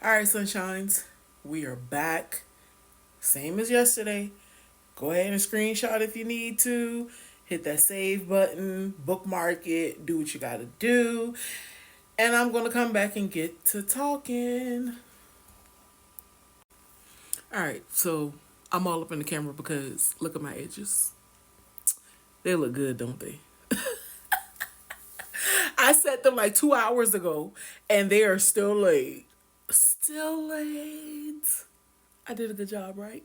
All right, sunshines, we are back. Same as yesterday. Go ahead and screenshot if you need to. Hit that save button, bookmark it, do what you gotta do. And I'm gonna come back and get to talking. All right, so I'm all up in the camera because look at my edges. They look good, don't they? I set them like 2 hours ago and they are still laid. Still laid. I did a good job, right?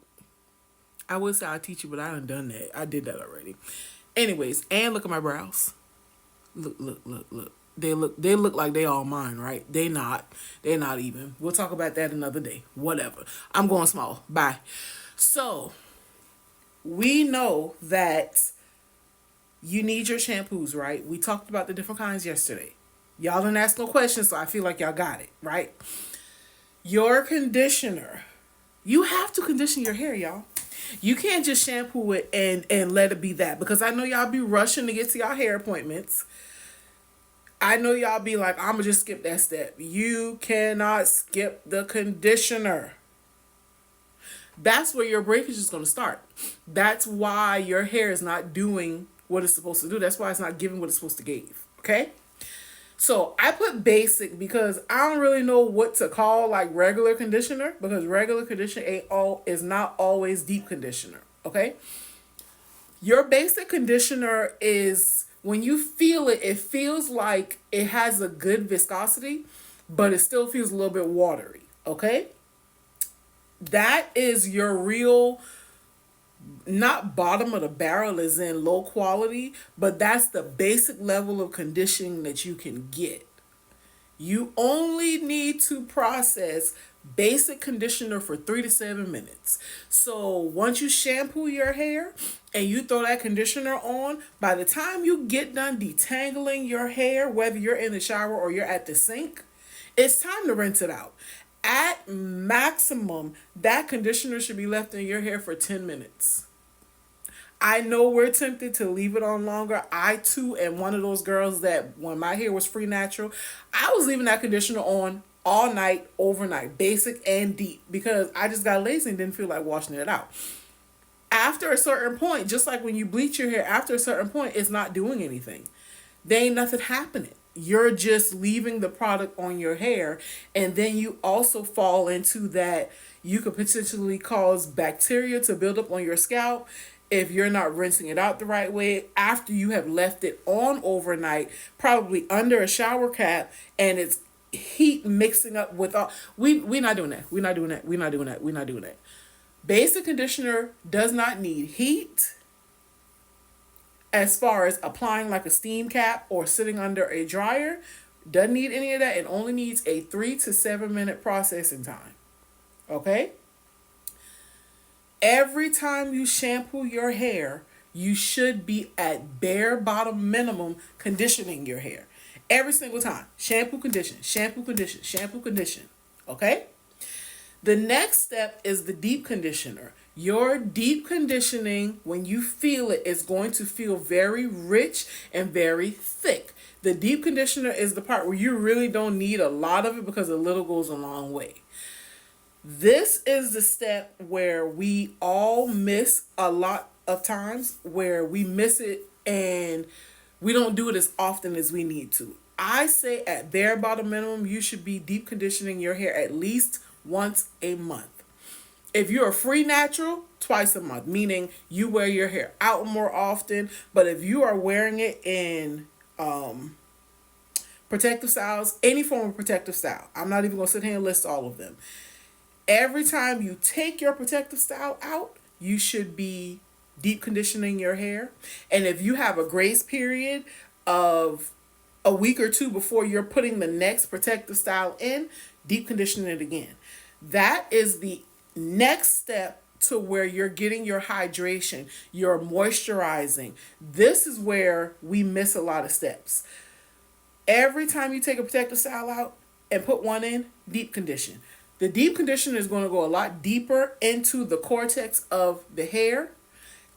I would say I'll teach you, but I done that. I did that already. Anyways, and look at my brows. Look. They look like they all mine, right? They not. They're not even. We'll talk about that another day. Whatever. I'm going small. Bye. So we know that you need your shampoos, right? We talked about the different kinds yesterday. Y'all didn't ask no questions, so I feel like y'all got it, right? Your conditioner. You have to condition your hair, y'all. You can't just shampoo it and let it be that, because I know y'all be rushing to get to y'all hair appointments. I know y'all be like, I'm gonna just skip that step. You cannot skip the conditioner. That's where your breakage is gonna start. That's why your hair is not doing what it's supposed to do. That's why it's not giving what it's supposed to give. Okay? So I put basic because I don't really know what to call like regular conditioner, because regular conditioner is not always deep conditioner. Okay? Your basic conditioner is when you feel it, it feels like it has a good viscosity, but it still feels a little bit watery. Okay? That is your real, not bottom of the barrel as in low quality, but that's the basic level of conditioning that you can get. You only need to process basic conditioner for 3 to 7 minutes. So once you shampoo your hair and you throw that conditioner on, by the time you get done detangling your hair, whether you're in the shower or you're at the sink, it's time to rinse it out. At maximum, that conditioner should be left in your hair for 10 minutes. I know we're tempted to leave it on longer. I too am one of those girls that when my hair was free natural, I was leaving that conditioner on all night, overnight, basic and deep, because I just got lazy and didn't feel like washing it out. After a certain point, just like when you bleach your hair, after a certain point, it's not doing anything. There ain't nothing happening. You're just leaving the product on your hair, and then you also fall into that you could potentially cause bacteria to build up on your scalp if you're not rinsing it out the right way after you have left it on overnight, probably under a shower cap, and it's heat mixing up with all. We not doing that. We're not doing that. We're not doing that. We're not doing that. Basic conditioner does not need heat as far as applying like a steam cap or sitting under a dryer. Doesn't need any of that. It only needs a 3 to 7 minute processing time. Okay? Every time you shampoo your hair, you should be at bare bottom minimum conditioning your hair. Every single time. Shampoo, condition, shampoo, condition, shampoo, condition. Okay? The next step is the deep conditioner. Your deep conditioning, when you feel it, is going to feel very rich and very thick. The deep conditioner is the part where you really don't need a lot of it because a little goes a long way. This is the step where we all miss a lot of times, where we miss it and we don't do it as often as we need to. I say at bare bottom minimum, you should be deep conditioning your hair at least once a month. If you're a free natural, twice a month, meaning you wear your hair out more often. But if you are wearing it in protective styles, any form of protective style, I'm not even going to sit here and list all of them. Every time you take your protective style out, you should be deep conditioning your hair. And if you have a grace period of a week or two before you're putting the next protective style in, deep condition it again. That is the next step to where you're getting your hydration, you're moisturizing. This is where we miss a lot of steps. Every time you take a protective style out and put one in, deep condition. The deep conditioner is going to go a lot deeper into the cortex of the hair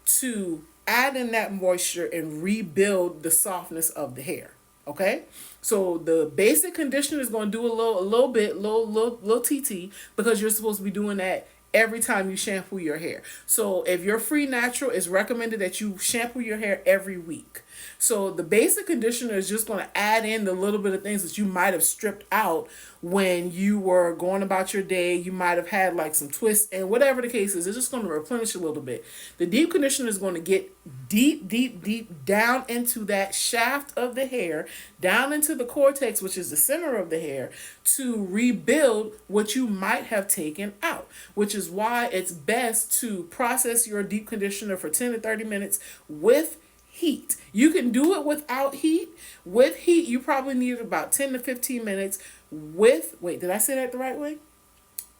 to add in that moisture and rebuild the softness of the hair. Okay, so the basic conditioner is going to do a little bit, little TT, because you're supposed to be doing that every time you shampoo your hair. So if you're free natural, it's recommended that you shampoo your hair every week. So the basic conditioner is just going to add in the little bit of things that you might have stripped out when you were going about your day. You might have had like some twists, and whatever the case is, it's just going to replenish a little bit. The deep conditioner is going to get deep down into that shaft of the hair, down into the cortex, which is the center of the hair, to rebuild what you might have taken out, which is why it's best to process your deep conditioner for 10 to 30 minutes with heat. You can do it without heat. With heat, you probably need about 10 to 15 minutes. Wait, did I say that the right way?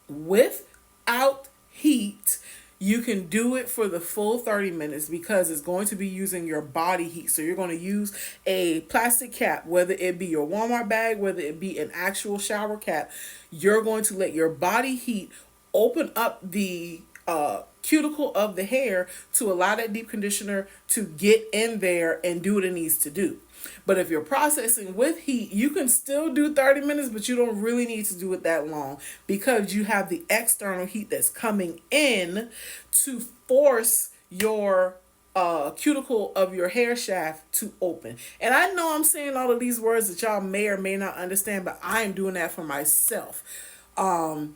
Without heat, you can do it for the full 30 minutes because it's going to be using your body heat. So you're going to use a plastic cap, whether it be your Walmart bag, whether it be an actual shower cap. You're going to let your body heat open up the cuticle of the hair to allow that deep conditioner to get in there and do what it needs to do. But if you're processing with heat, you can still do 30 minutes, but you don't really need to do it that long because you have the external heat that's coming in to force your cuticle of your hair shaft to open. And I know I'm saying all of these words that y'all may or may not understand, but I am doing that for myself.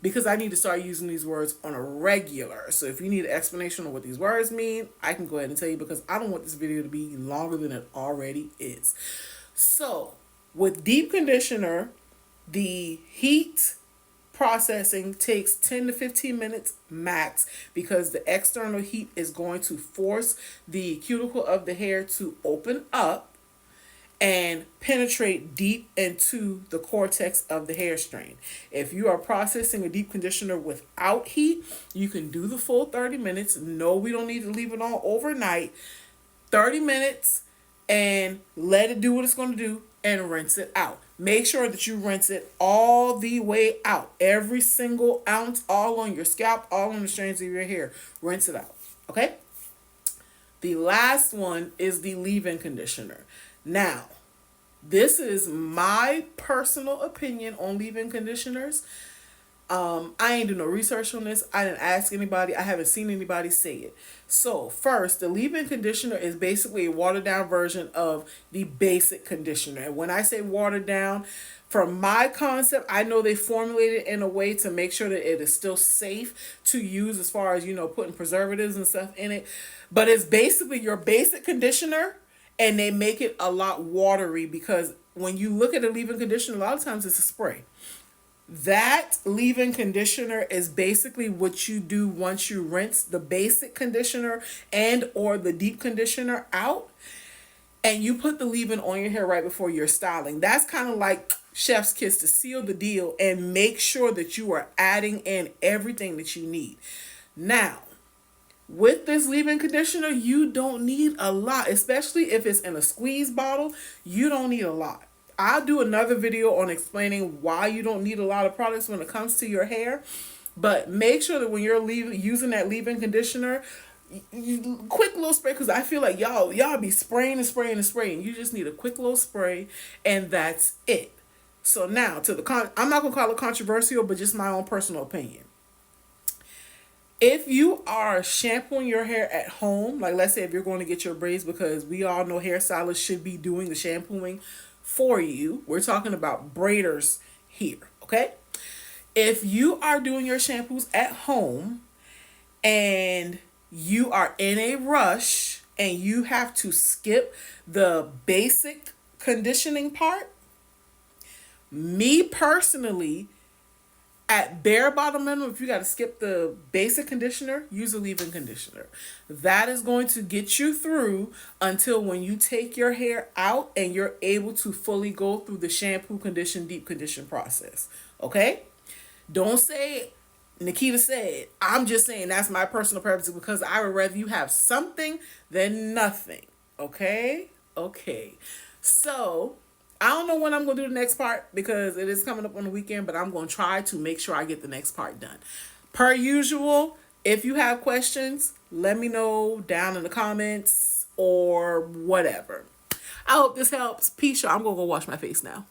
Because I need to start using these words on a regular. So if you need an explanation of what these words mean, I can go ahead and tell you because I don't want this video to be longer than it already is. So with deep conditioner, the heat processing takes 10 to 15 minutes max because the external heat is going to force the cuticle of the hair to open up and penetrate deep into the cortex of the hair strain. If you are processing a deep conditioner without heat, you can do the full 30 minutes. No, we don't need to leave it on overnight. 30 minutes and let it do what it's going to do and rinse it out. Make sure that you rinse it all the way out. Every single ounce, all on your scalp, all on the strands of your hair. Rinse it out. Okay? The last one is the leave-in conditioner. Now, this is my personal opinion on leave-in conditioners. I ain't do no research on this. I didn't ask anybody. I haven't seen anybody say it. So first, the leave-in conditioner is basically a watered down version of the basic conditioner. And when I say watered down, from my concept, I know they formulated it in a way to make sure that it is still safe to use as far as, putting preservatives and stuff in it. But it's basically your basic conditioner, and they make it a lot watery because when you look at a leave-in conditioner, a lot of times it's a spray. That leave-in conditioner is basically what you do once you rinse the basic conditioner and or the deep conditioner out, and you put the leave-in on your hair right before you're styling. That's kind of like chef's kiss to seal the deal and make sure that you are adding in everything that you need. Now, with this leave-in conditioner, you don't need a lot, especially if it's in a squeeze bottle. You don't need a lot. I'll do another video on explaining why you don't need a lot of products when it comes to your hair. But make sure that when you're using that leave-in conditioner, quick little spray, because I feel like y'all be spraying and spraying and spraying. You just need a quick little spray, and that's it. So now I'm not gonna call it controversial, but just my own personal opinion. If you are shampooing your hair at home, like let's say if you're going to get your braids, because we all know hairstylists should be doing the shampooing for you. We're talking about braiders here, okay? If you are doing your shampoos at home and you are in a rush and you have to skip the basic conditioning part, me personally, at bare bottom minimum, if you got to skip the basic conditioner, use a leave-in conditioner. That is going to get you through until when you take your hair out and you're able to fully go through the shampoo, condition, deep condition process. Okay? Don't say, Nikita said. I'm just saying that's my personal preference because I would rather you have something than nothing. Okay? Okay. So I don't know when I'm going to do the next part because it is coming up on the weekend, but I'm going to try to make sure I get the next part done. Per usual, if you have questions, let me know down in the comments or whatever. I hope this helps. Peace, y'all. I'm gonna go wash my face now.